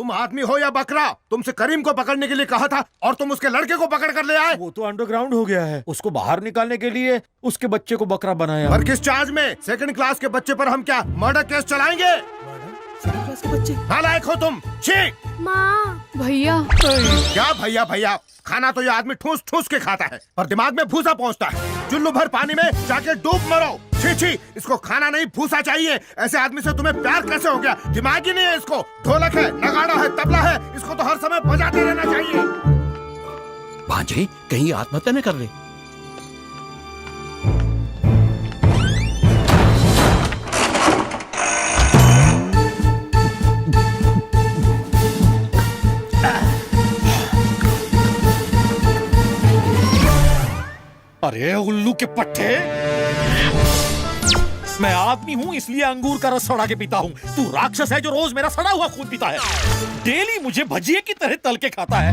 तुम आदमी हो या बकरा? तुमसे करीम को पकड़ने के लिए कहा था और तुम उसके लड़के को पकड़ कर ले आए। वो तो अंडरग्राउंड हो गया है, उसको बाहर निकालने के लिए उसके बच्चे को बकरा बनाया। पर किस चार्ज में? सेकंड क्लास के बच्चे पर हम क्या मर्डर केस चलाएंगे? सेकंड क्लास के बच्चे? नालायक हो तुम। छी! माँ, भैया। क्या भैया भैया? खाना तो ये आदमी ठूस ठूस के खाता है, पर दिमाग में भूसा पहुंचता है। चुल्लू भर पानी में जाके डूब मरो। छी छी, इसको खाना नहीं भूसा चाहिए। ऐसे आदमी से तुम्हें प्यार कैसे हो गया? दिमाग ही नहीं है इसको। ढोलक है, नगाड़ा है, तबला है, इसको तो हर समय बजाते रहना चाहिए। भांजे, कहीं आत्महत्या न कर ले। अरे उल्लू के पट्टे, मैं आदमी हूँ इसलिए अंगूर का रस सड़ा के पीता हूँ। तू राक्षस है जो रोज मेरा सड़ा हुआ खून पीता है, डेली मुझे भजिए की तरह तल के खाता है।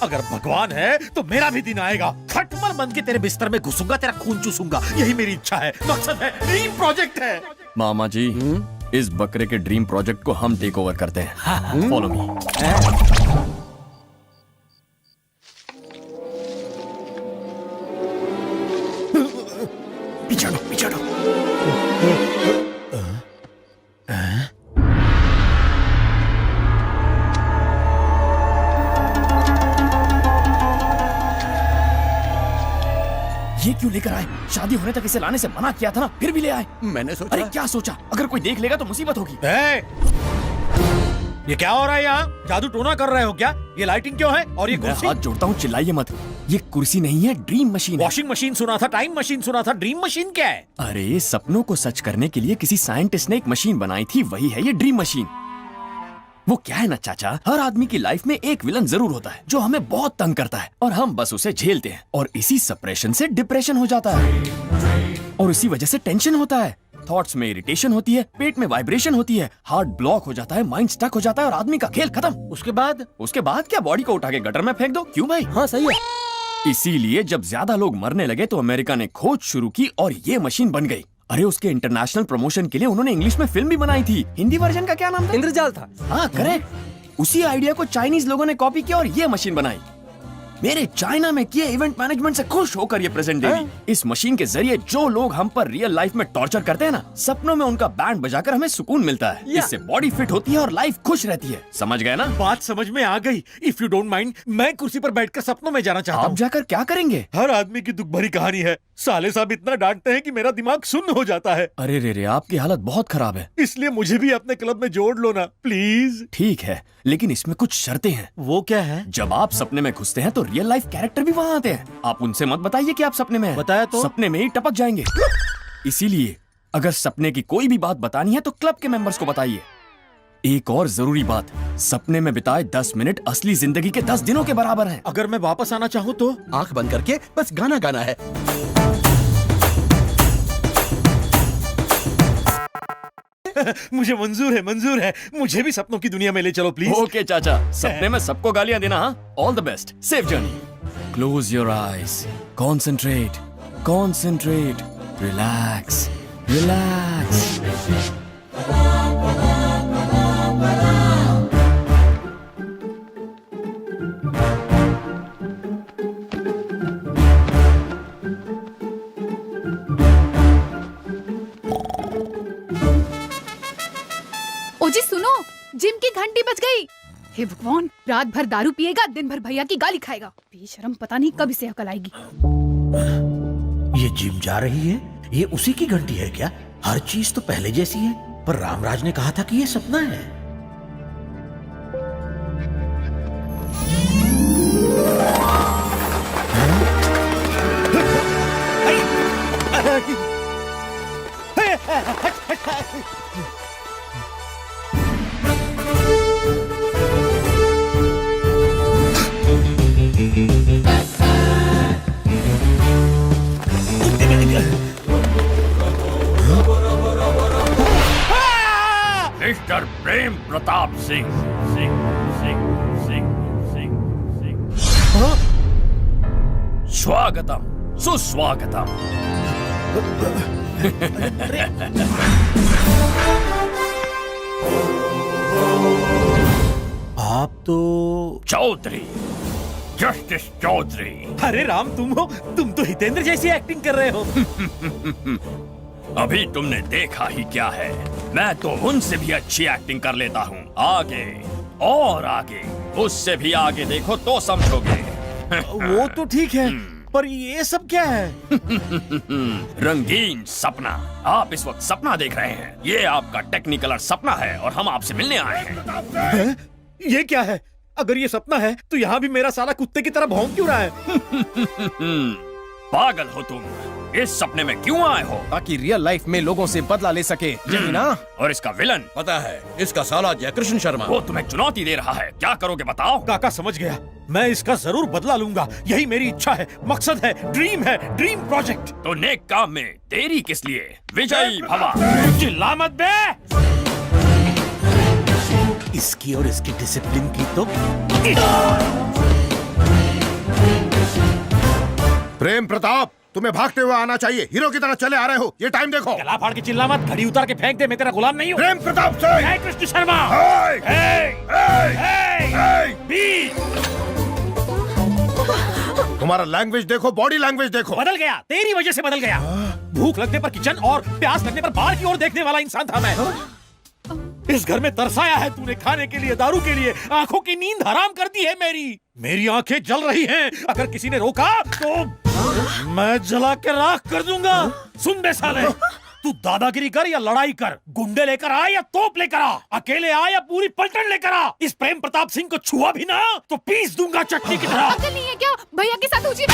अगर भगवान है तो मेरा भी दिन आएगा, खटमल बन के तेरे बिस्तर में घुसूंगा, तेरा खून चूसूंगा। यही मेरी इच्छा है, मकसद है, ड्रीम प्रोजेक्ट है। मामा जी, इस बकरे के ड्रीम प्रोजेक्ट को हम टेक ओवर करते हैं। Follow me. पीछे हटो, पीछे हटो। ये क्यों लेकर आए? शादी होने तक इसे लाने से मना किया था ना, फिर भी ले आए। मैंने सोचा। अरे क्या सोचा? अगर कोई देख लेगा तो मुसीबत होगी। ये क्या हो रहा है यहाँ? जादू टोना कर रहे हो क्या? ये लाइटिंग क्यों है? और ये मैं कुर्सी? हाथ जोड़ता हूँ, चिल्लाइए मत। ये कुर्सी नहीं है, ड्रीम मशीन है। वॉशिंग मशीन सुना था, टाइम मशीन सुना था, ड्रीम मशीन क्या है? अरे सपनों को सच करने के लिए किसी साइंटिस्ट ने एक मशीन बनाई थी, वही है ये ड्रीम मशीन। वो क्या है ना चाचा, हर आदमी की लाइफ में एक विलन जरूर होता है जो हमें बहुत तंग करता है और हम बस उसे झेलते हैं, और इसी सप्रेशन से डिप्रेशन हो जाता है और इसी वजह से टेंशन होता है, थॉट्स में इरिटेशन होती है, पेट में वाइब्रेशन होती है, हार्ट ब्लॉक हो जाता है, माइंड स्टक हो जाता है और आदमी का खेल खत्म। उसके बाद क्या, बॉडी को उठा के गटर में फेंक दो। क्यों भाई? हाँ सही है। इसीलिए जब ज्यादा लोग मरने लगे तो अमेरिका ने खोज शुरू की और ये मशीन बन गई। अरे उसके इंटरनेशनल प्रमोशन के लिए उन्होंने इंग्लिश में फिल्म भी बनाई थी। हिंदी वर्जन का क्या नाम था? इंद्रजाल था। हाँ करेक्ट। उसी आइडिया को चाइनीज लोगों ने कॉपी किया और ये मशीन बनाई। मेरे चाइना में किए इवेंट मैनेजमेंट से खुश होकर ये प्रेजेंट देगी। इस मशीन के जरिए जो लोग हम पर रियल लाइफ में टॉर्चर करते हैं ना, सपनों में उनका बैंड बजाकर हमें सुकून मिलता है। इससे बॉडी फिट होती है और लाइफ खुश रहती है। समझ गए ना? बात समझ में आ गई। इफ यू डोंट माइंड, मैं कुर्सी पर बैठकर सपनों में जाना चाहता आप हूँ। जाकर क्या करेंगे? हर आदमी की दुख भरी कहानी है। साले साहब इतना डांटते हैं कि मेरा दिमाग सुन्न हो जाता है। अरे रे, आपकी हालत बहुत खराब है। इसलिए मुझे भी अपने क्लब में जोड़ लो ना प्लीज। ठीक है, लेकिन इसमें कुछ शर्तें हैं। वो क्या है? जब आप सपने में घुसते हैं तो रियल लाइफ कैरेक्टर भी वहाँ आते हैं। आप उनसे मत बताइए कि आप सपने में हैं। बताया तो? सपने में ही टपक जाएंगे। इसीलिए अगर सपने की कोई भी बात बतानी है तो क्लब के मेंबर्स को बताइए। एक और जरूरी बात, सपने में बिताए 10 मिनट असली जिंदगी के 10 दिनों के बराबर हैं। अगर मैं वापस आना चाहूँ तो? आंख बंद करके बस गाना गाना है। मुझे मंजूर है। मुझे भी सपनों की दुनिया में ले चलो प्लीज। ओके चाचा, सपने में सबको गालियां देना। हाँ, all the best, safe journey. Close your eyes, concentrate, relax, ओ जी सुनो, जिम की घंटी बज गई। हे भगवान, रात भर दारू पिएगा, दिन भर भैया की गाली खाएगा। बेशरम, पता नहीं कब इसे अकल आएगी। ये जिम जा रही है? ये उसी की घंटी है क्या? हर चीज तो पहले जैसी है, पर रामराज ने कहा था कि ये सपना है। मिस्टर प्रेम प्रताप सिंह। स्वागतम, सुस्वागतम। आप तो चौधरी, जस्टिस चौधरी। अरे राम तुम हो, तुम तो हितेंद्र जैसी एक्टिंग कर रहे हो। अभी तुमने देखा ही क्या है, मैं तो उनसे भी अच्छी एक्टिंग कर लेता हूँ। आगे और आगे, उससे भी आगे देखो तो समझोगे। वो तो ठीक है, पर ये सब क्या है? रंगीन सपना। आप इस वक्त सपना देख रहे हैं। ये आपका टेक्निकलर सपना है और हम आपसे मिलने आए हैं। ये क्या है? अगर ये सपना है तो यहाँ भी मेरा साला कुत्ते की तरह भौंक क्यों रहा है? पागल हो तुम? इस सपने में क्यों आए हो? ताकि रियल लाइफ में लोगों से बदला ले सके, यही ना? और इसका विलन? पता है, इसका साला जयकृष्ण शर्मा। वो तुम्हें चुनौती दे रहा है, क्या करोगे बताओ? काका समझ गया, मैं इसका जरूर बदला लूंगा। यही मेरी इच्छा है, मकसद है, ड्रीम है, ड्रीम प्रोजेक्ट। तो नेक काम में देरी किस लिए? विजयी भवा। चिल्ला मत बे। इसकी और इसकी डिसिप्लिन की तो प्रेम प्रताप, तुम्हें भागते हुए आना चाहिए। हीरो की तरह चले आ रहे हो। ये टाइम देखो। गला फाड़ के चिल्ला मत, घड़ी उतार के फेंक दे, मैं तेरा गुलाम नहीं हूँ। प्रेम प्रताप से जय कृष्ण शर्मा। हे! हे! हे! बी! तुम्हारा लैंग्वेज देखो, बॉडी लैंग्वेज देखो। बदल गया, तेरी वजह से बदल गया। भूख लगने पर किचन और प्यास लगने पर बाहर की ओर देखने वाला इंसान था मैं। इस घर में तरसाया है तूने, खाने के लिए, दारू के लिए। आंखों की नींद हराम कर दी है मेरी आंखें जल रही हैं। अगर किसी ने रोका तो मैं जला के राख कर दूंगा। सुन बे साले, तू दादागिरी कर या लड़ाई कर, गुंडे लेकर आ या तोप लेकर आ, अकेले आ या पूरी पलटन लेकर आ, इस प्रेम प्रताप सिंह को छुआ भी ना तो पीस दूंगा चटनी की तरह। अकल नहीं है क्या? भैया के साथ उचित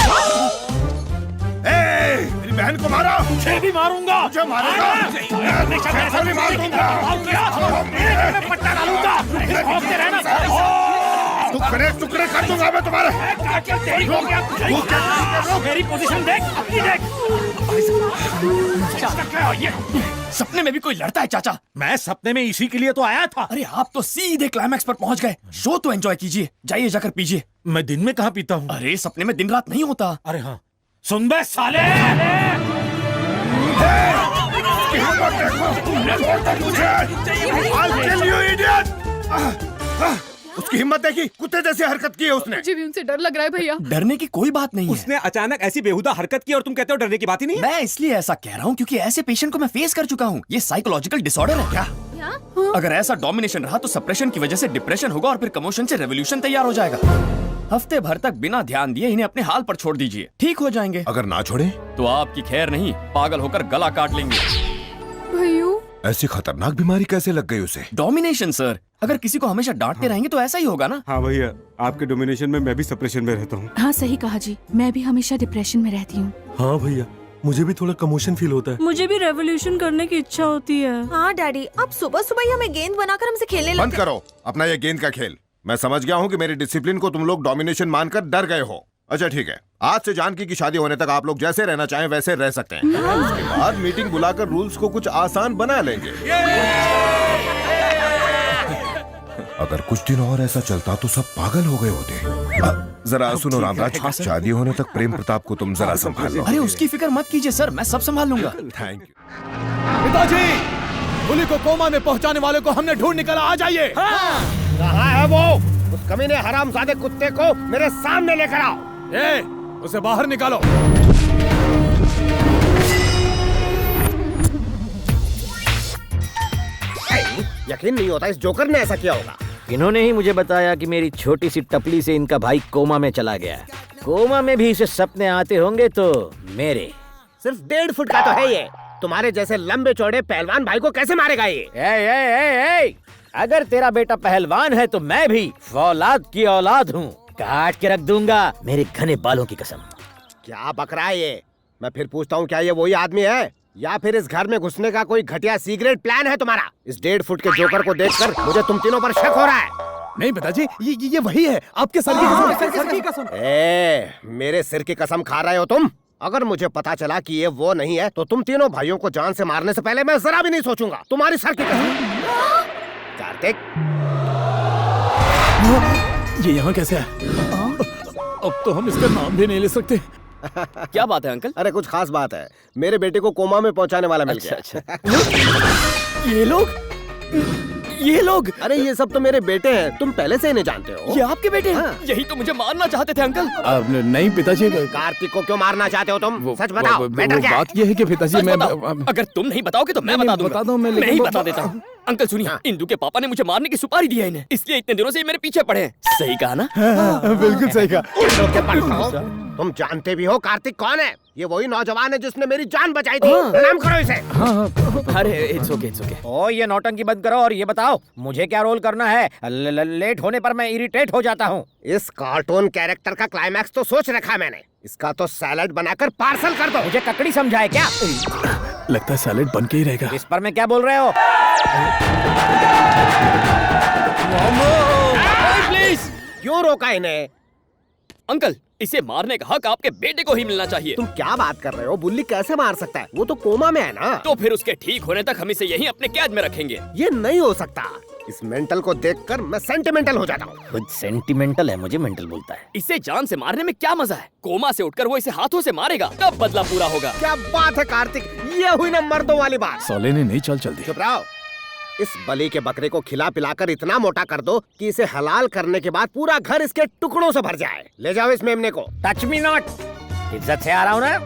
मेरी बहन को मारा। तुझे भी मारूंगा। मुझे मारेगा? मैं भी मार दूंगा। तेरे घर में पट्टा डालूंगा। फिर भौंकते रहना। टुकड़े टुकड़े कर दूंगा मैं तुम्हारे। तेरी हो गया। मेरी पोजीशन देख, अपनी देख। ये सपने में भी कोई लड़ता है चाचा? मैं सपने में इसी के लिए तो आया था। अरे आप तो सीधे क्लाइमैक्स पर पहुंच गए। शो तो एंजॉय कीजिए, जाइए जाकर पीजिए। मैं दिन में कहाँ पीता हूँ? अरे सपने में दिन रात नहीं होता। अरे हाँ, सुन बे साले। उसकी हिम्मत देखी, कुत्ते जैसी हरकत की है उसने। मुझे भी उनसे डर लग रहा है भैया। डरने की कोई बात नहीं है। उसने अचानक ऐसी बेहुदा हरकत की और तुम कहते हो डरने की बात ही नहीं? मैं इसलिए ऐसा कह रहा हूँ क्योंकि ऐसे पेशेंट को मैं फेस कर चुका हूँ। ये साइकोलॉजिकल डिसऑर्डर है क्या? अगर ऐसा डोमिनेशन रहा तो सप्रेशन की वजह से डिप्रेशन होगा और फिर कमोशन से रेवोल्यूशन तैयार हो जाएगा। हफ्ते भर तक बिना ध्यान दिए इन्हें अपने हाल पर छोड़ दीजिए, ठीक हो जाएंगे। अगर ना छोड़े तो आपकी खैर नहीं, पागल होकर गला काट लेंगे। भैया ऐसी खतरनाक बीमारी कैसे लग गई उसे? डोमिनेशन सर, अगर किसी को हमेशा डांटते रहेंगे तो ऐसा ही होगा ना। हाँ भैया, आपके डोमिनेशन में मैं भी सप्रेशन में रहता हूँ। हाँ सही कहा जी, मैं भी हमेशा डिप्रेशन में रहती हूँ। हाँ भैया, मुझे भी थोड़ा कमोशन फील होता है। मुझे भी रेवोल्यूशन करने की इच्छा होती है। हाँ डैडी, अब सुबह सुबह ही हमें गेंद बनाकर हमसे खेलने बंद लगते। करो अपना ये गेंद का खेल। मैं समझ गया हूँ कि मेरी डिसिप्लिन को तुम लोग डोमिनेशन मानकर डर गए हो। अच्छा ठीक है, आज से जानकी की शादी होने तक आप लोग जैसे रहना चाहें वैसे रह सकते हैं। उसके बाद मीटिंग बुलाकर रूल्स को कुछ आसान बना लेंगे। अगर कुछ दिन और ऐसा चलता तो सब पागल हो गए होते। जरा सुनो रामराज, शादी होने तक प्रेम प्रताप को तुम जरा संभाल लो। अरे उसकी फिक्र मत कीजिए सर, मैं सब संभाल लूंगा। Thank you. पिताजी, बुली को कोमा में पहुंचाने वाले को हमने ढूंढ निकाला, आ जाइए। कहाँ है वो? उस कमीने हरामजादे कुत्ते को मेरे सामने लेकर आओ। उसे बाहर निकालो। यकीन नहीं होता इस जोकर ने ऐसा किया होगा। इन्होंने ही मुझे बताया कि मेरी छोटी सी टपली से इनका भाई कोमा में चला गया। कोमा में भी इसे सपने आते होंगे तो मेरे। सिर्फ 1.5 फुट का तो है ये। तुम्हारे जैसे लंबे चौड़े पहलवान भाई को कैसे मारेगा ये? ए, अगर तेरा बेटा पहलवान है तो मैं भी फौलाद की औलाद हूँ। काट के रख दूंगा मेरे घने बालों की कसम। क्या बक रहा है ये? मैं फिर पूछता हूँ, क्या ये वही आदमी है या फिर इस घर में घुसने का कोई घटिया सीक्रेट प्लान है तुम्हारा? इस 1.5 फुट के जोकर को देखकर मुझे तुम तीनों पर शक हो रहा है। नहीं पिताजी, ये वही है, आपके सर की कसम। मेरे सिर की कसम खा रहे हो तुम? अगर मुझे पता चला कि ये वो नहीं है तो तुम तीनों भाइयों को जान से मारने से पहले मैं जरा भी नहीं सोचूंगा। तुम्हारी सर की कसम। कार्तिक, ये यहाँ कैसे है? अब तो हम इसका नाम भी नहीं ले सकते। क्या बात है अंकल? अरे कुछ खास बात है, मेरे बेटे को कोमा में पहुंचाने वाला मिल गया। अच्छा। ये लोग, ये लोग? अरे ये सब तो मेरे बेटे हैं, तुम पहले से इन्हें जानते हो। ये आपके बेटे हैं? हाँ। यही तो मुझे मारना चाहते थे अंकल। नहीं पिताजी। कार्तिक को क्यों मारना चाहते हो तुम? सच बताओ, मैटर क्या है? बात ये है कि पिताजी मैं अगर तुम नहीं बताओगे तो मैं बता दूंगा। बता दो, मैं मैं ही लेकिन बता देता हूँ। अंकल सुनिए, इंदू के पापा ने मुझे मारने की सुपारी दी है इन्हें, इसलिए इतने दिनों से ये मेरे पीछे पड़े हैं। सही कहा ना? बिल्कुल सही कहा। तुम जानते भी हो कार्तिक कौन है? ये वही नौजवान है जिसने मेरी जान बचाई थी। प्रणाम करो इसे। अरे इट्स ओके, इट्स ओके। ओ ये नौटंकी बंद करो और ये बताओ मुझे क्या रोल करना है? लेट होने पर मैं इरिटेट हो जाता हूँ। इस कार्टून कैरेक्टर का क्लाइमैक्स तो सोच रखा मैंने। इसका तो सैलेड बनाकर पार्सल कर दो। मुझे ककड़ी समझाए क्या? लगता है सैलेड बन के ही रहेगा। इस पर मैं क्या बोल रहे हो? प्लीज। क्यों रोका इन्हें? अंकल, इसे मारने का हक आपके बेटे को ही मिलना चाहिए। तुम क्या बात कर रहे हो? बुल्ली कैसे मार सकता है? वो तो कोमा में है ना। तो फिर उसके ठीक होने तक हम इसे यहीं अपने कैद में रखेंगे। ये नहीं हो सकता। इस मेंटल को देखकर मैं सेंटिमेंटल हो जाता हूँ। खुद सेंटिमेंटल है, मुझे मेंटल बोलता है। इसे जान से मारने में क्या मजा है? कोमा से उठकर वो इसे हाथों से मारेगा, तब बदला पूरा होगा। क्या बात है कार्तिक, ये हुई ना मर्दों वाली बात। साले ने नहीं चल दी। चुप रहो। इस बलि के बकरे को खिला पिलाकर इतना मोटा कर दो कि इसे हलाल करने के बाद पूरा घर इसके टुकड़ों से भर जाए। ले जाओ इस मेमने को। Touch me not. इज्जत से आ रहा हूँ ना।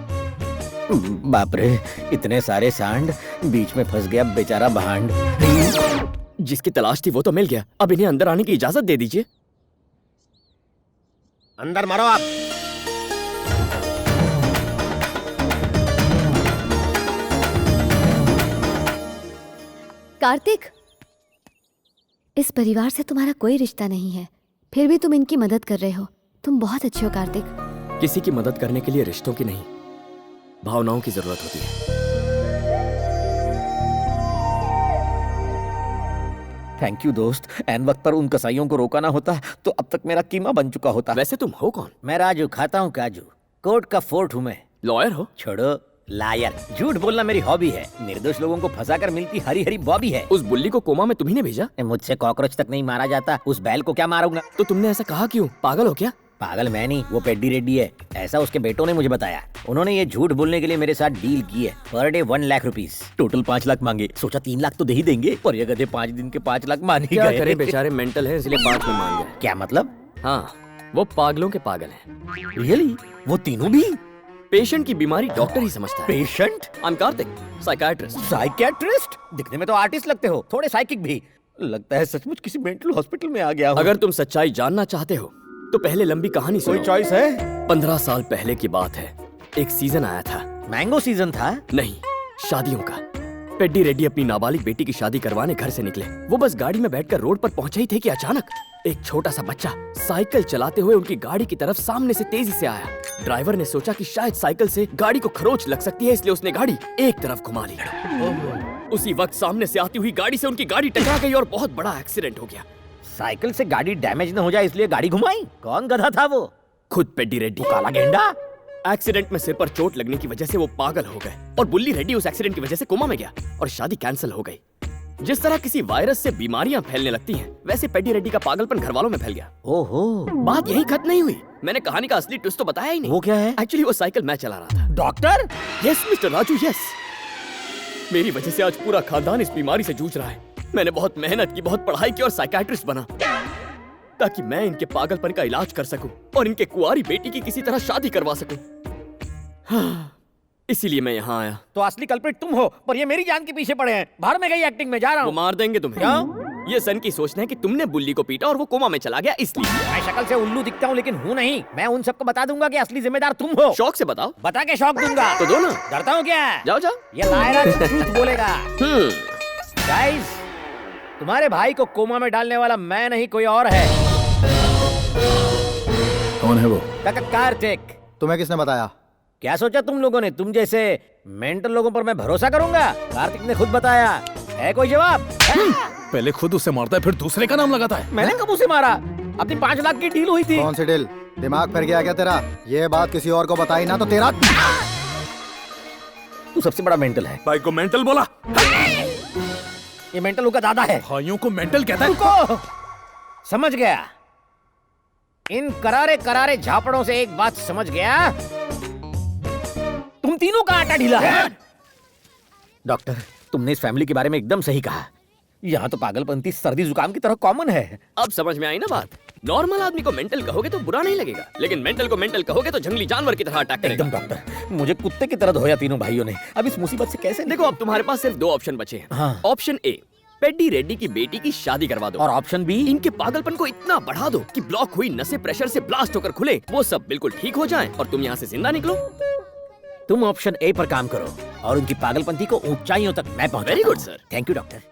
बाप रे, इतने सारे सांड, बीच में फंस गया बेचारा भांड। जिसकी तलाश थी वो तो मिल गया, अब इन्हें अंदर आने की इजाजत दे दीजिए। अंदर मरो आप। कार्तिक, इस परिवार से तुम्हारा कोई रिश्ता नहीं है, फिर भी तुम इनकी मदद कर रहे हो। तुम बहुत अच्छे हो कार्तिक। किसी की मदद करने के लिए रिश्तों की नहीं, भावनाओं की जरूरत होती है। थैंक यू दोस्त। एन वक्त पर उन कसाईयों को रोका ना होता तो अब तक मेरा कीमा बन चुका होता। वैसे तुम हो कौन? मैं राजू, खाता हूँ काजू। कोर्ट का फोर्ट हूँ मैं। लॉयर हो? छोड़ो, लायर। झूठ बोलना मेरी हॉबी है। निर्दोष लोगों को फंसाकर मिलती हरी हरी बॉबी है। उस बुल्ली को कोमा में तुम्ही ने भेजा? मुझसे कॉकरोच तक नहीं मारा जाता, उस बैल को क्या मारूंगा? तो तुमने ऐसा कहा क्यों? पागल हो क्या? पागल मैं नहीं, वो पेड्डी रेड्डी है। ऐसा उसके बेटों ने मुझे बताया। उन्होंने ये झूठ बोलने के लिए मेरे साथ डील की है। Per day 1 lakh rupees, total 5 lakh मांगे। सोचा 3 लाख तो दे ही देंगे, पर ये गधे 5 दिन के 5 लाख मान ही क्या गए। करें, बेचारे मेंटल हैं इसलिए 5 में मान गए। क्या मतलब? हाँ, वो पागलों के पागल हैं। रियली? वो तीनों भी? पेशेंट की बीमारी डॉक्टर ही समझता है। Patient? I am Kartik, psychiatrist. Psychiatrist? दिखने में तो आर्टिस्ट लगते हो, थोड़े साइकिक भी। लगता है सचमुच किसी मेंटल हॉस्पिटल में आ गया हो। अगर तुम सच्चाई जानना चाहते हो तो पहले लंबी कहानी सुनो। कोई चॉइस है? 15 साल पहले की बात है। एक सीजन आया था। मैंगो सीजन था? नहीं, शादियों का। पेड्डी रेड्डी अपनी नाबालिग बेटी की शादी करवाने घर से निकले। वो बस गाड़ी में बैठकर रोड पर पहुंचे ही थे कि अचानक एक छोटा सा बच्चा साइकिल चलाते हुए उनकी गाड़ी की तरफ सामने से तेजी से आया। ड्राइवर ने सोचा कि शायद साइकिल से गाड़ी को खरोंच लग सकती है, इसलिए उसने गाड़ी एक तरफ घुमा ली। उसी वक्त सामने से आती हुई गाड़ी से उनकी गाड़ी टकरा गई और बहुत बड़ा एक्सीडेंट हो गया। साइकिल से गाड़ी डैमेज न हो जाए इसलिए गाड़ी घुमाई? कौन गधा था वो? खुद पेड्डी रेड्डी। काला गेंडा? एक्सीडेंट में सिर पर चोट लगने की वजह से वो पागल हो गए और बुल्ली रेड्डी उस एक्सीडेंट की वजह से कोमा में गया और शादी कैंसिल हो गई। जिस तरह किसी वायरस से बीमारियां फैलने लगती हैं, वैसे पेड्डी रेड्डी का पागलपन घर वालों में फैल गया। ओहो, बात यही खत्म नहीं हुई। मैंने कहानी का असली ट्विस्ट तो बताया ही नहीं। वो क्या है? एक्चुअली वो साइकिल मैं चला रहा था। Doctor? Yes mister Raju, yes. मेरी वजह से आज पूरा खानदान इस बीमारी से जूझ रहा है। मैंने बहुत मेहनत की, बहुत पढ़ाई की और साइकियाट्रिस्ट बना ताकि मैं इनके पागलपन का इलाज कर सकूं और इनके कुंवारी बेटी की किसी तरह शादी करवा सकूं। हाँ, इसीलिए मैं यहाँ आया। तो असली कल्प्रिट तुम हो, पर ये मेरी जान के पीछे पड़े हैं। बाहर में गई एक्टिंग में जा रहा वो हूँ। मार देंगे तुम्हें। क्यों? ये सन की सोचना है कि तुमने बुल्ली को पीटा और वो कोमा में चला गया, इसलिए। मैं शक्ल से उल्लू दिखता हूँ लेकिन हूँ नहीं। मैं उन सबको बता दूंगा कि असली जिम्मेदार तुम हो। शौक से बताओ। बता के शौक दूंगा। तो दो ना। डरता हूँ क्या? जाओ जाओ। ये लायरा झूठ बोलेगा। गाइस, तुम्हारे भाई को कोमा में डालने वाला मैं नहीं, कोई और है। कौन है वो? कार्तिक। तुम्हें किसने बताया? क्या सोचा तुम लोगों ने? तुम जैसे मेंटल लोगों पर मैं भरोसा करूंगा? कार्तिक ने खुद बताया। है कोई जवाब? पहले खुद उसे मारता है फिर दूसरे का नाम लगाता है। मैंने कब उसे मारा? अपनी 5 लाख की डील हुई थी। कौन सी डील? दिमाग फिर गया क्या तेरा? ये बात किसी और को बताई ना तो तेरा। तू सबसे बड़ा मेंटल है। भाई को मेंटल बोला? ये मेंटल का दादा है। भाइयों को मेंटल कहता है? रुको, समझ गया। इन करारे करारे झापड़ों से एक बात समझ गया, तुम तीनों का आटा ढीला है। डॉक्टर, तुमने इस फैमिली के बारे में एकदम सही कहा। यहाँ तो पागलपंती सर्दी जुकाम की तरह कॉमन है। अब समझ में आई ना बात। नॉर्मल आदमी को मेंटल कहोगे तो बुरा नहीं लगेगा, लेकिन मेंटल को मेंटल कहोगे तो जंगली जानवर की तरह अटैक करेगा। एकदम डॉक्टर, मुझे कुत्ते की तरह धोया तीनों भाइयों ने। अब इस मुसीबत से कैसे देखो, अब तुम्हारे पास सिर्फ 2 ऑप्शन बचे हैं। हाँ। ऑप्शन ए, पेड्डी रेड्डी की बेटी की शादी करवा दो। और ऑप्शन बी, इनके पागलपन को इतना बढ़ा दो कि ब्लॉक हुई नसें प्रेशर से ब्लास्ट होकर खुले, वो सब बिल्कुल ठीक हो जाएं और तुम यहाँ से जिंदा निकलो। तुम ऑप्शन ए पर काम करो और उनकी पागलपंती को ऊंचाइयों तक मैं पहुंचाता हूं। Very good sir. Thank you doctor.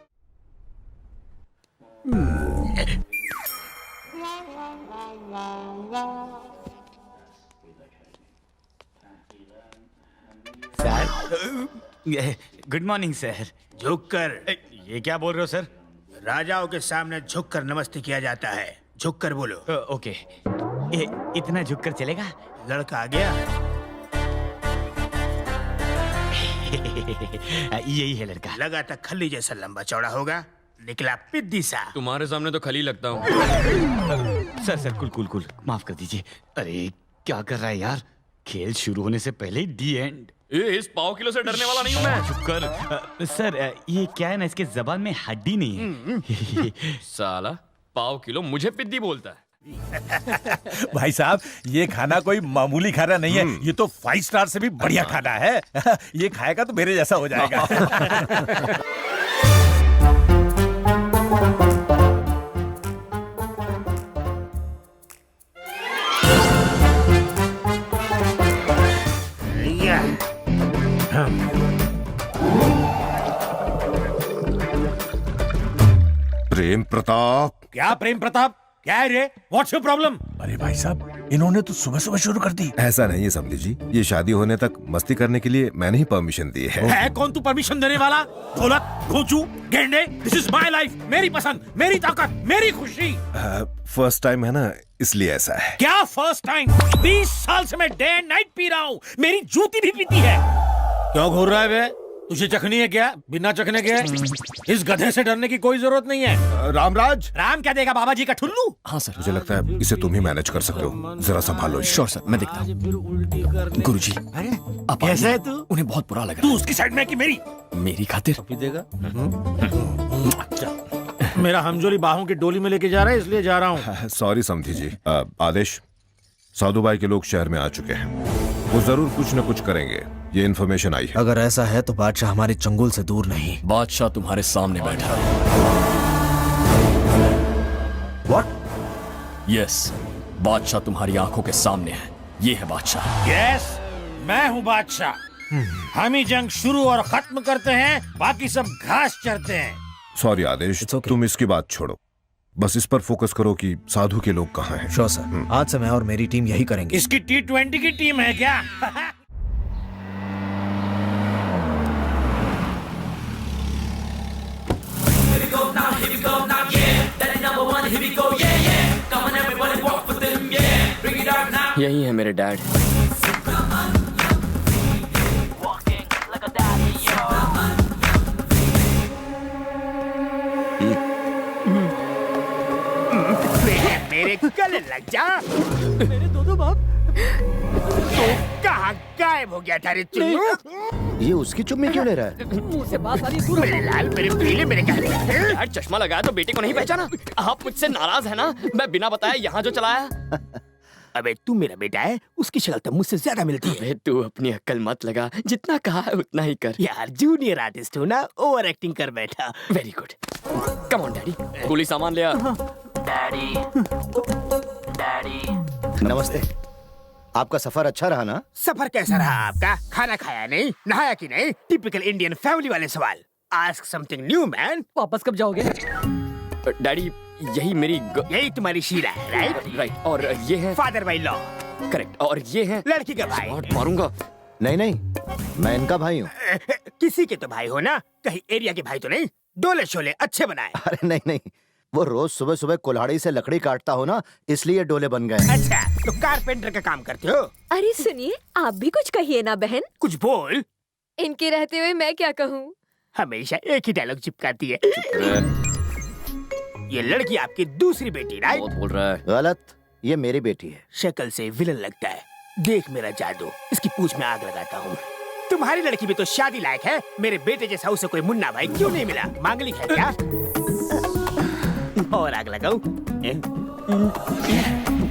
Good morning sir. झुककर। ये क्या बोल रहे हो सर? राजाओं के सामने झुककर नमस्ते किया जाता है, झुककर बोलो। ओके। इतना झुककर चलेगा? लड़का आ गया। यही है लड़का। लगा था खल्ली जैसा लंबा चौड़ा होगा, निकला पिद्दी सा। तुम्हारे सामने तो खली लगता हूँ। सर कुल माफ कर दीजिए। अरे क्या कर रहा है यार? खेल शुरू होने से पहले ही दी एंड। इस पाव किलो से डरने वाला नहीं हूँ मैं। चुप कर। सर ये क्या है ना, इसके जबान में हड्डी नहीं है। साला पाव किलो मुझे पिद्दी बोलता है। भाई साहब, ये खाना कोई मामूली खाना नहीं है, ये तो 5 स्टार से भी बढ़िया खाना है। ये खाएगा तो मेरे जैसा हो जाएगा। प्रेम प्रताप। क्या प्रेम प्रताप? क्या है रे? What's your problem? अरे भाई साहब, इन्होंने तो सुबह सुबह शुरू कर दी। ऐसा नहीं है समझी जी, ये शादी होने तक मस्ती करने के लिए मैंने ही परमिशन दी है। कौन तू परमिशन देने वाला? ढोलक, घोंचू, गेंडे, दिस इज माय लाइफ, मेरी पसंद, मेरी ताकत, मेरी खुशी। फर्स्ट टाइम है ना, इसलिए ऐसा है। क्या फर्स्ट टाइम? 20 साल से मैं डे एंड नाइट पी रहा हूँ, मेरी जूती भी पीती है। क्यों घूर रहा है बे? तुझे चखनी है क्या? बिना चखने के इस गधे से डरने की कोई जरूरत नहीं है। रामराज। राम क्या देगा, बाबा जी का ठुल्लू? हाँ सर। मुझे लगता है इसे तुम ही मैनेज कर सकते हो, जरा संभालो। श्योर सर, मैं देखता हूँ। गुरुजी, अब कैसा है तू? उन्हें बहुत बुरा लगा। तू उसकी साइड में कि मेरी? मेरी खातिर। देगा? मेरा हमजोली बाहों की डोली में लेके जा रहा है, इसलिए जा रहा हूँ। सॉरी समधी जी। आदेश, साधु भाई के लोग शहर में आ चुके हैं, वो जरूर कुछ न कुछ करेंगे, ये इन्फॉर्मेशन आई है। अगर ऐसा है तो बादशाह हमारे चंगुल से दूर नहीं। बादशाह तुम्हारे सामने बैठा है। What? यस, बादशाह तुम्हारी आंखों के सामने है। ये है बादशाह। यस, मैं हूँ बादशाह। हम ही जंग शुरू और खत्म करते हैं, बाकी सब घास चरते हैं। सॉरी आदेश, तुम इसकी बात छोड़ो, बस इस पर फोकस करो कि साधु के लोग कहाँ हैं। श्योर सर, आज से मैं और मेरी टीम यही करेंगे। इसकी T20 की टीम है क्या? यही है मेरे डैड। मेरे गले लग जा। मेरे दो बाप। तो कहाँ गायब हो गया था रे चुन्नू? ये उसकी चुम्मी क्यों ले रहा है? मुंह से बात आ रही है। मेरे लाल, मेरे पीले, मेरे काले। यार चश्मा लगाया तो बेटे को नहीं पहचाना? आप मुझसे नाराज है ना? मैं बिना बताए यहाँ जो चलाया। अबे तू मेरा बेटा है, उसकी शक्ल तो मुझसे ज्यादा मिलती है। अबे तू अपनी अक्ल मत लगा, जितना कहा है उतना ही कर। यार जूनियर आर्टिस्ट हो ना, ओवर एक्टिंग कर बैठा। Very good. Come on daddy, गोली सामान ले आ। Daddy, daddy. नमस्ते। आपका सफर अच्छा रहा ना? सफर कैसा रहा आपका? खाना खाया नहीं, नहाया कि नहीं? टिपिकल इंडियन फैमिली वाले सवाल। Ask something new man. वापस कब जाओगे? डैडी, यही मेरी यही तुम्हारी शीला है, राइट? राइट। और ये है फादर बाई लॉ। करेक्ट। और ये है लड़की का भाई। मारूंगा। नहीं नहीं, मैं इनका भाई हूँ। किसी के तो भाई हो ना, कहीं एरिया के भाई तो नहीं? डोले शोले अच्छे बनाए। अरे नहीं नहीं, वो रोज सुबह सुबह कुल्हाड़ी से लकड़ी काटता हो ना, इसलिए डोले बन गए। अच्छा, तो कारपेंटर का काम करते हो? अरे सुनिए, आप भी कुछ कहिए ना बहन। कुछ बोल। इनके रहते हुए मैं क्या कहूँ? हमेशा एक ही डायलॉग चिपकाती है। ये लड़की आपकी दूसरी बेटी, राइट? बहुत बोल रहा है। गलत, ये मेरी बेटी है। शक्ल से विलन लगता है। देख मेरा जादू, इसकी पूंछ में आग लगाता हूँ। तुम्हारी लड़की भी तो शादी लायक है। मेरे बेटे जैसा उसे कोई मुन्ना भाई क्यों नहीं मिला? मांगलिक है क्या? और आग लगाऊं?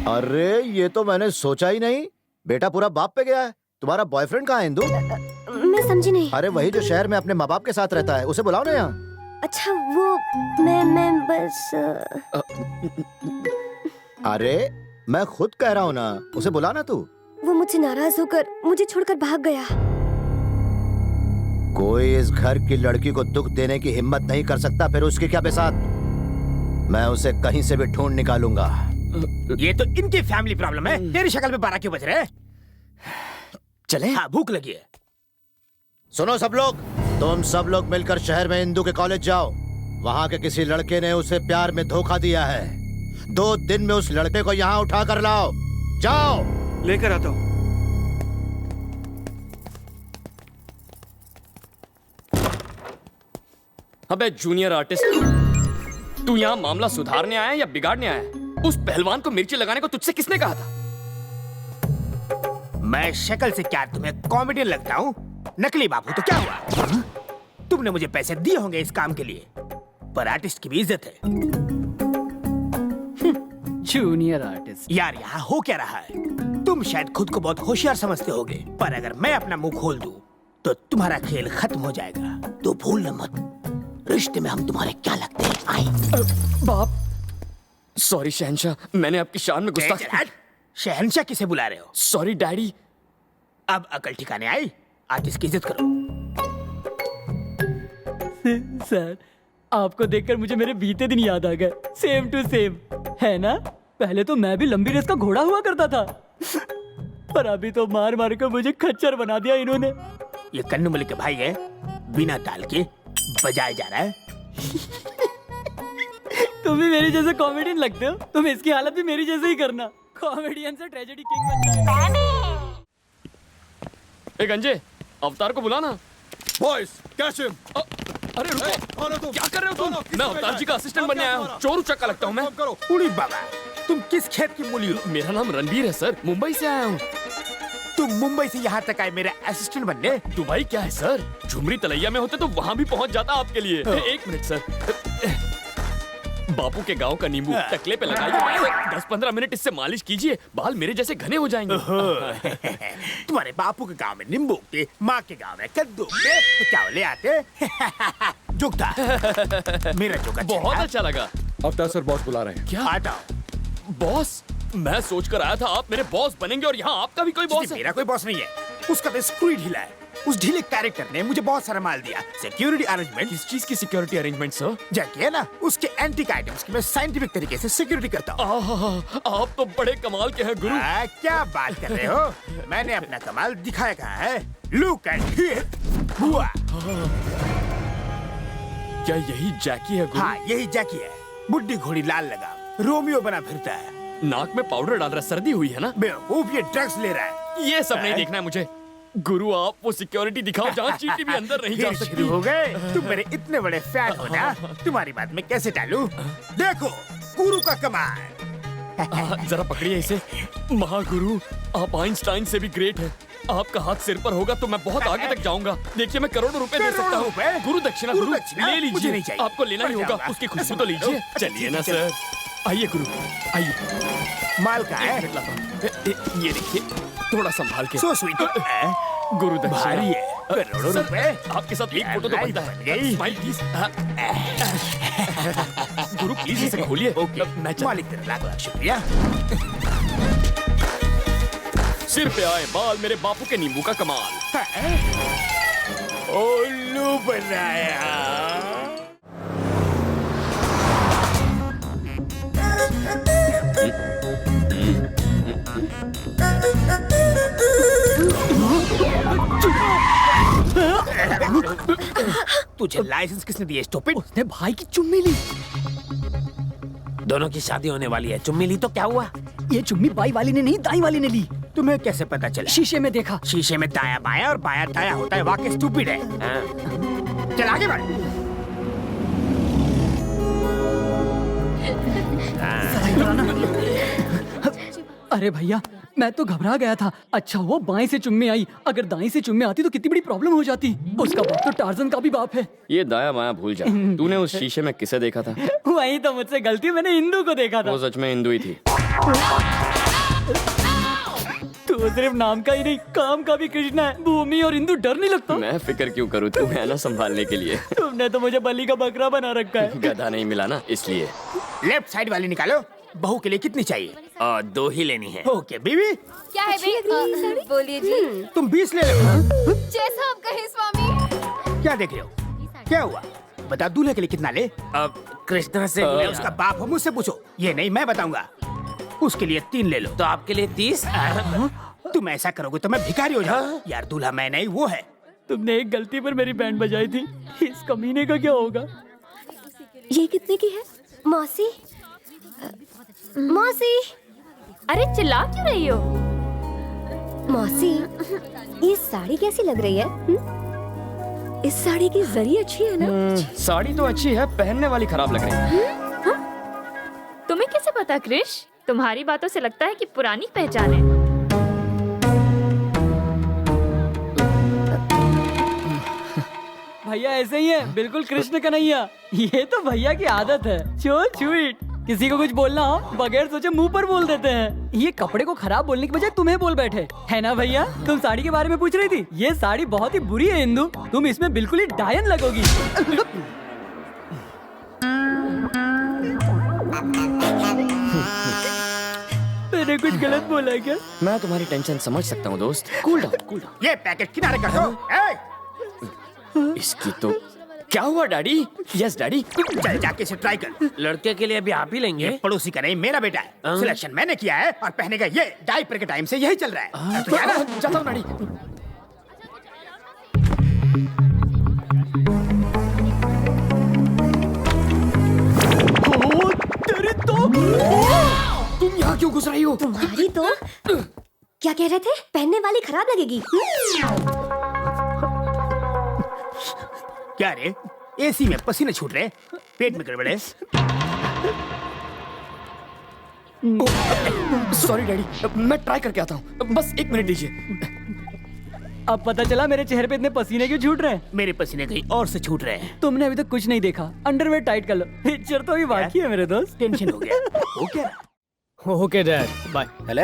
अरे ये तो मैंने सोचा ही नहीं। बेटा पूरा बाप पे गया है। तुम्हारा बॉयफ्रेंड कहाँ है इंदु? मैं समझी नहीं। अरे वही जो शहर में अपने माँ बाप के साथ रहता है, उसे बुलाओ ना यहाँ। अच्छा वो मैं बस अरे मैं खुद कह रहा हूँ ना, उसे बुला ना तू। वो मुझसे नाराज होकर मुझे छोड़कर भाग गया। कोई इस घर की लड़की को दुख देने की हिम्मत नहीं कर सकता, फिर उसके क्या बेसात। मैं उसे कहीं से भी ढूंढ निकालूंगा। ये तो इनकी फैमिली प्रॉब्लम है। तेरी शक्ल पे 12 क्यों बज रहे हैं? चले? हाँ, भूख लगी है। सुनो सब लोग, तुम सब लोग मिलकर शहर में इंदु के कॉलेज जाओ। वहाँ के किसी लड़के ने उसे प्यार में धोखा दिया है। 2 दिन में उस लड़के को यहाँ उठा कर लाओ। जाओ। लेकर आता हूँ। अबे जूनियर आर्टिस्ट, तू यहाँ मामला सुधारने आया है या बिगाड़ने आया है? उस पहलवान को मिर्ची लगाने को तुझसे किसने कहा था? मैं शक्ल से क्या तुम्हें कॉमेडियन लगता हूँ? नकली बाबू तो क्या हुआ? तुमने मुझे पैसे दिए होंगे इस काम के लिए, पर आर्टिस्ट की भी इज्जत है। जूनियर आर्टिस्ट यार यहाँ हो क्या रहा है? तुम शायद खुद को बहुत होशियार समझते होगे, पर अगर मैं अपना मुंह खोल दूं तो तुम्हारा खेल खत्म हो जाएगा। तो भूलना मत, रिश्ते में हम तुम्हारे क्या लगते हैं? आई बाप, सॉरी शहंशाह, मैंने आपकी शान में गुस्सा। शहंशाह किसे बुला रहे हो? Sorry daddy. अब अकल ठिकाने आई, आर्टिस्ट की इज्जत करो। सर आपको देखकर मुझे मेरे बीते दिन याद आ गए। सेम टू सेम है ना? पहले तो मैं भी लंबी रेस का घोड़ा हुआ करता था, पर अभी तो मार मार कर मुझे खच्चर बना दिया इन्होंने। ये कन्नू मलिक के भाई है, बिना ताल के बजाया जा रहा है। तुम भी मेरे जैसे कॉमेडियन लगते हो। तुम इसकी हालत भी मेरी जैसे ही करना। कॉमेडियन से ट्रेजेडी किंग बन जाएगा। ए गंजे, अवतार को बुलाना। Boys, catch him. अरे रुको, क्या कर रहे हो तुम? मैं अवतार जी का असिस्टेंट बनने आया हूँ। चोर उचक्का लगता हूँ मैं। उड़ी बाबा, तुम किस खेत की मूली हो? मेरा नाम रणबीर है सर, मुंबई से आया हूँ। तुम मुंबई से यहाँ तक आए मेरा असिस्टेंट बनने? दुबई क्या है सर, झुमरी तलैया में होते तो वहाँ भी पहुँच जाता आपके लिए। 1 मिनट सर। बापू के गांव का नींबू टकले पे लगाइए, 10-15 मिनट इससे मालिश कीजिए, बाल मेरे जैसे घने हो जाएंगे। तुम्हारे बापू के गांव में नींबू के, माँ के गांव में कद्दू के, तो क्या ले आते? जुगता मेरा जोक बहुत अच्छा लगा। अवतार सर बॉस बुला रहे हैं। क्या? आता बॉस? मैं सोच कर आया था आप मेरे बॉस बनेंगे और यहाँ आपका भी कोई बॉस है। मेरा कोई बॉस नहीं है, उसका तो स्क्रू ही ढीला है। उस ढीले कैरेक्टर ने मुझे बहुत सारा माल दिया। Security arrangement. किस चीज की सिक्योरिटी अरेंजमेंट सर? जैसे है ना, उसके एंटीक आइटम्स की मैं साइंटिफिक तरीके से सिक्योरिटी करता हूँ। आप तो बड़े कमाल के हैं गुरु। क्या बात कर रहे हो? मैंने अपना कमाल दिखाया कहाँ है? लुक एट हियर हुआ। क्या यही जैकी है गुरु? हाँ यही जैकी है। बुड्ढी घोड़ी लाल लगा, रोमियो बना फिरता है। नाक में पाउडर डाल रहा, सर्दी हुई है ना? बेवकूफ, ये ड्रग्स ले रहा है। ये सब नहीं देखना है मुझे। गुरु आप वो सिक्योरिटी दिखाओ जहाँ चींटी भी अंदर नहीं जा सकती। शुरू हो गए? तुम मेरे इतने बड़े फैन हो ना, तुम्हारी बात में कैसे टालूं? देखो गुरु का कमाल। जरा पकड़िए इसे। महागुरु, आप आइंस्टाइन से भी ग्रेट हैं। आपका हाथ सिर पर होगा तो मैं बहुत आगे तक जाऊंगा। देखिए मैं करोड़ों रुपए दे सकता हूँ। गुरु दक्षिणा गुरु ले लीजिए। आपको लेना ही होगा, उसकी खुशबू तो लीजिए। चलिए ना सर। आइए गुरु, आइए। माल का है? ये देखिए, थोड़ा संभाल के। So sweet. गुरु दक्षिणा है, करोड़ों रुपए। आपके साथ एक फोटो तो बनता है। Smile please. गुरु प्लीज इसे खोलिए। मैं मालिक तेरा लाख शुक्रिया। सिर पे आए बाल मेरे बापू के नींबू का कमाल। उल्लू बनाया। तुझे लाइसेंस किसने दिया स्टूपिड? उसने भाई की चुम्मी ली। दोनों की शादी होने वाली है, चुम्मी ली तो क्या हुआ? ये चुम्मी बाई वाली ने नहीं, दाई वाली ने ली। तुम्हें कैसे पता चला? शीशे में देखा। शीशे में दाया बाया और बाया दाया होता है, वाकई स्टूपिड है। चल आगे बढ़। अरे भैया, मैं तो घबरा गया था। अच्छा वो बाएं से चुम्मे आई, अगर दाएं से चुम्मे आती तो कितनी बड़ी प्रॉब्लम हो जाती। उसका बाप तो टार्जन का भी बाप है। ये दाया बाया भूल जा। तूने उस शीशे में किसे देखा था? वही तो मुझसे गलती, मैंने इंदू को देखा था। वो सच में हिंदू ही थी। तो सिर्फ नाम का ही नहीं, काम का भी कृष्णा है। भूमि और इंदू डर नहीं लगता? मैं फिक्र क्यों करूँ, तू है ना संभालने के लिए। तुमने तो मुझे बलि का बकरा बना रखा है। गधा नहीं मिला ना इसलिए। लेफ्ट साइड वाली निकालो। बहू के लिए कितनी चाहिए? 2 ही लेनी है। ओके बीवी। क्या है बे? बोलिए जी। तुम 20 ले लो। जैसा आप कहे स्वामी। क्या देख रहे हो? क्या हुआ? बता, दूल्हे के लिए कितना ले? अब कृष्णा से उसका बाप हो, मुझसे पूछो। ये नहीं, मैं बताऊंगा। उसके लिए 3 ले लो। तो आपके लिए 30? तुम ऐसा करोगे तो मैं भिखारी हो जाऊं। यार दूल्हा मैं नहीं, वो है। तुमने एक गलती पर मेरी बैंड बजाई थी, इस कमीने का क्या होगा? ये कितने की है? मौसी, मौसी, अरे चिल्ला क्यों रही हो? मौसी, ये साड़ी कैसी लग रही है? इस साड़ी की जरी अच्छी है ना? साड़ी तो अच्छी है, पहनने वाली खराब लग रही है। तुम्हें कैसे पता क्रिश? तुम्हारी बातों से लगता है कि पुरानी पहचान है। भैया ऐसे ही है, बिल्कुल कृष्ण कन्हैया। ये तो भैया की आदत है, सो स्वीट। किसी को कुछ बोलना हो बगैर सोचे मुंह पर बोल देते हैं। ये कपड़े को खराब बोलने की बजाय तुम्हें बोल बैठे, है ना भैया? तुम साड़ी के बारे में पूछ रही थी। ये साड़ी बहुत ही बुरी है इंदु, तुम इसमें बिल्कुल ही डायन लगोगी। मैंने कुछ गलत बोला क्या? मैं तुम्हारी टेंशन समझ सकता हूँ दोस्त। Cool down, cool down. ये पैकेट किनारे कर दो। इसकी तो क्या हुआ डैडी? Yes daddy. चल जाके इसे ट्राई कर। लड़के के लिए अभी आप ही लेंगे? ये पड़ोसी का नहीं, मेरा बेटा है। सिलेक्शन मैंने किया है और पहने का ये डायपर के टाइम से यही चल रहा है। तो यार, जाता हूँ डैडी। तेरी तो तुम यहाँ क्यों घुस रही हो? तुम्हारी तो क्या कह रहे थे? पहनने वाली खराब लगेगी। क्या रे, एसी में पसीने छूट रहे, पेट में गड़बड़ है। सॉरी डैडी, मैं ट्राई करके आता हूँ, बस 1 मिनट दीजिए। अब पता चला मेरे चेहरे पे इतने पसीने क्यों छूट रहे हैं। मेरे पसीने कहीं और से छूट रहे हैं। तुमने अभी तक कुछ नहीं देखा, अंडरवेयर टाइट कर लो। पिक्चर तो अभी बाकी है मेरे दोस्त। टेंशन हो गया। Okay okay dad, bye. Hello,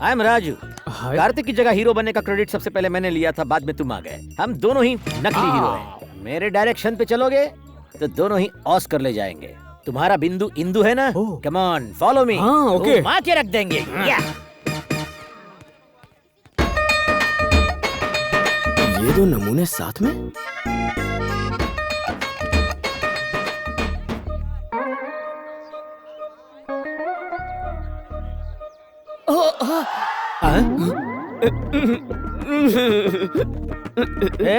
I am Raju. Kartik की जगह हीरो बनने का क्रेडिट सबसे पहले मैंने लिया था, बाद में तुम आ गए। हम दोनों ही नकली हीरो हैं। मेरे डायरेक्शन पे चलोगे तो दोनों ही ऑस्कर ले जाएंगे। तुम्हारा बिंदु इंदु है ना? Come on follow me. Okay. मार के रख देंगे। ये 2 नमूने साथ में?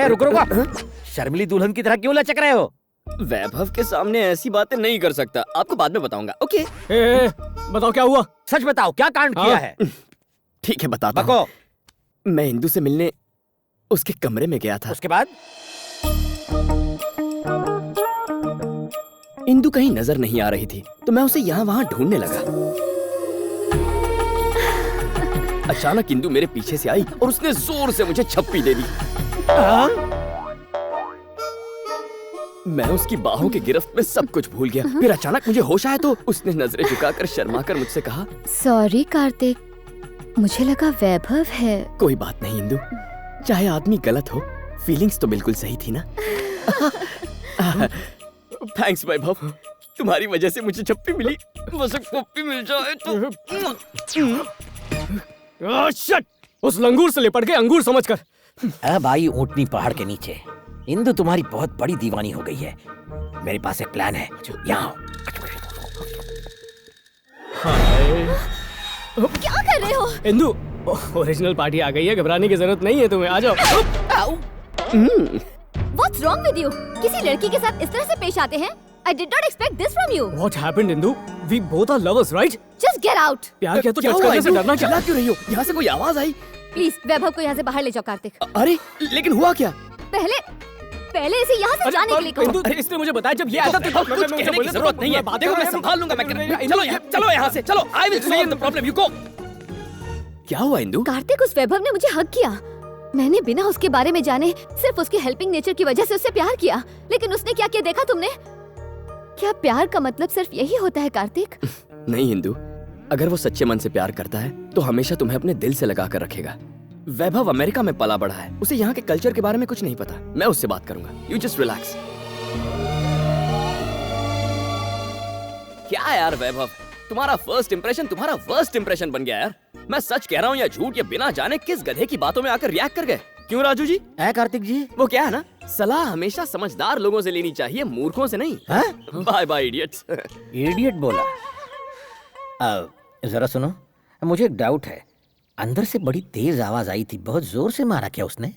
रुको रुको, शर्मिली दुल्हन की तरह क्यों लचक रहे हो? वैभव के सामने ऐसी बातें नहीं कर सकता, आपको बाद में बताऊंगा। ओके बताओ क्या हुआ? सच बताओ, क्या कांड किया है? ठीक है बताता हूँ। मैं इंदु से मिलने उसके कमरे में गया था। उसके बाद? इंदु कहीं नजर नहीं आ रही थी, तो मैं उसे यहाँ वहाँ ढूंढने लगा। अचानक इंदु मेरे पीछे से आई और उसने जोर से मुझे छप्पी दे दी। मैं उसकी बाहों की गिरफ्त में सब कुछ भूल गया। फिर अचानक मुझे होश आया तो उसने नजरें झुकाकर शर्माकर मुझसे कहा, सॉरी कार्तिक, मुझे लगा वैभव है। कोई बात नहीं इंदु, चाहे आदमी गलत हो, फीलिंग्स तो बिल्कुल सही थी ना। थैंक्स वैभव, तुम्हारी वजह से मुझे छप्पी मिली। बस एक पप्पी मिल जाए तो। शट! उस लंगूर से लिपट के अंगूर समझकर। अब आई ऊंटनी पहाड़ के नीचे। इंदु तुम्हारी बहुत बड़ी दीवानी हो गई है। मेरे पास एक प्लान है, यहाँ क्या कर रहे हो? इंदु, ओरिजिनल पार्टी आ गई है, घबराने की जरूरत नहीं है तुम्हें, आ जाओ। What's wrong with you? किसी लड़की के साथ इस तरह से पेश आते हैं? I did not expect this from you. What happened, Indu? We both are lovers, right? Just get out. प्यार किया तो टच करने से डरना क्या? क्यों रही हो? यहाँ से कोई आवाज आई। प्लीज वैभव को यहाँ से बाहर ले जाओ कार्तिक। अरे लेकिन हुआ क्या? पहले इसे यहाँ से जाने के लिए कहो। अरे इसने मुझे बताया जब ये आया था तो कुछ कहने की जरूरत नहीं है। देखो मैं संभाल लूंगा, मैं चलो यहाँ से, चलो। I will solve the problem, you go. क्या हुआ इंदु? कार्तिक, उस वैभव ने मुझे हक किया। मैंने बिना उसके बारे में जाने सिर्फ उसके हेल्पिंग नेचर की वजह से उससे प्यार किया, लेकिन उसने क्या किया देखा तुमने? क्या प्यार का मतलब सिर्फ यही होता है कार्तिक? नहीं इंदु, अगर वो सच्चे मन से प्यार करता है तो हमेशा तुम्हें अपने दिल से लगा कर रखेगा। वैभव अमेरिका में पला बढ़ा है, उसे यहाँ के कल्चर के बारे में कुछ नहीं पता। मैं उससे बात करूंगा, यू जस्ट रिलैक्स। क्या यार वैभव, तुम्हारा फर्स्ट इंप्रेशन तुम्हारा वर्स्ट इंप्रेशन बन गया यार। मैं सच कह रहा हूँ या झूठ, ये बिना जाने किस गधे की बातों में आकर रिएक्ट कर गए। क्यों राजू जी? है कार्तिक जी? वो क्या है ना, सलाह हमेशा समझदार लोगों से लेनी चाहिए, मूर्खों से नहीं। Bye bye idiots. इडियट बोला? जरा सुनो, मुझे एक डाउट है। अंदर से बड़ी तेज आवाज आई थी, बहुत जोर से मारा क्या उसने?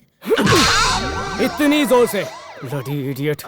इतनी जोर से? Bloody idiot.